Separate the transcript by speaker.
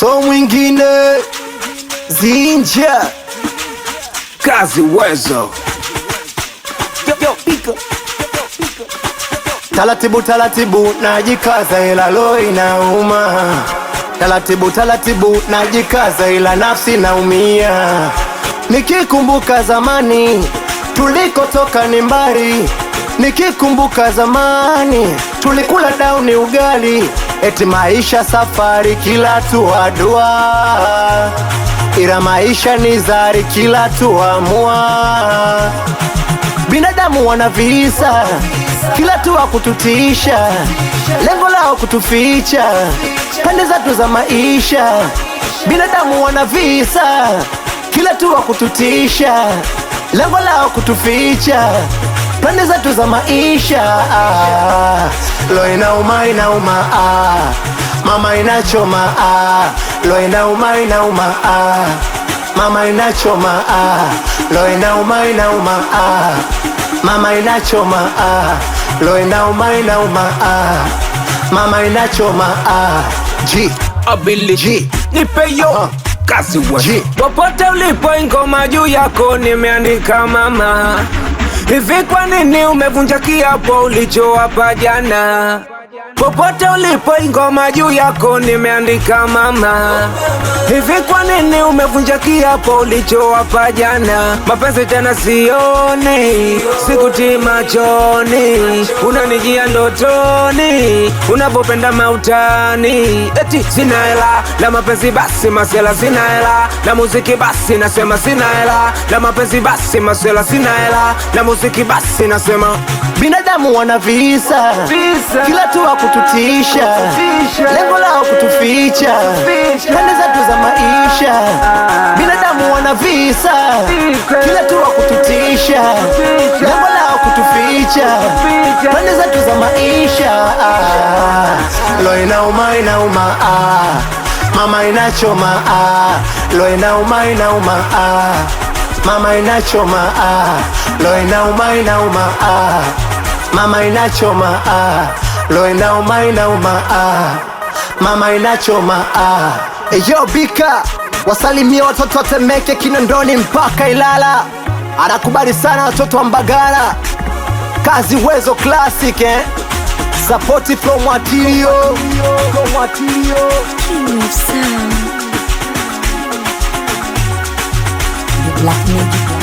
Speaker 1: so mwingine Zinja
Speaker 2: Kazi Uwezo.
Speaker 1: Taratibu taratibu najikaza ila roho inauma. Taratibu taratibu najikaza ila nafsi naumia. Nikikumbuka zamani tulikotoka ni mbali. Nikikumbuka zamani tulikula dauni ugali. Eti maisha safari kila tuadua, ila maisha ni zari kila tuamua. Binadamu wana visa kila tuwa kututisha, lengo lao kutuficha pande zetu za maisha. Binadamu wana visa kila tuwa kututisha, lengo lao kutuficha pande zetu za maisha. Lo inauma inauma, mama inachoma. Lo inauma inauma, mama inachoma. Lo inauma inauma, mama inachoma. Lo inauma inauma, mama inachoma. G
Speaker 2: Abili
Speaker 1: G
Speaker 2: nipe yo Kazi Uwezo. Popote ulipo ingoma juu yako nimeandika mama. Hivi kwa nini umevunja kiapo ulichowapa jana? Popote ulipo ingoma juu yako nimeandika mama. Hivi kwa nini umevunja kiapo ulichowapa jana? Mapenzi tena sioni, sikutii machoni, unanijia ndotoni, unapopenda mautani. Eti sina hela na mapenzi basi masela, sina hela na muziki basi nasema sina hela na mapenzi basi masela, sina hela na muziki basi nasema.
Speaker 1: binadamu wana visa kila tuwa kututisha, lengo lao kutuficha pande zetu za maisha. Binadamu wana visa kila tuwa kututisha, lengo lao kutuficha pande zetu za maisha. Lo inauma inauma, mama inachoma. Lo inauma inauma, mama inachoma. Lo inauma inauma, mama inachoma. Lo inauma inauma, mama inachoma. Eyo Bika wasalimia watoto Temeke, Kinondoni mpaka Ilala. Anakubali sana watoto wa Mbagala. Kazi Uwezo classic Support from Watilio.
Speaker 3: King of Sound. The Black Magic.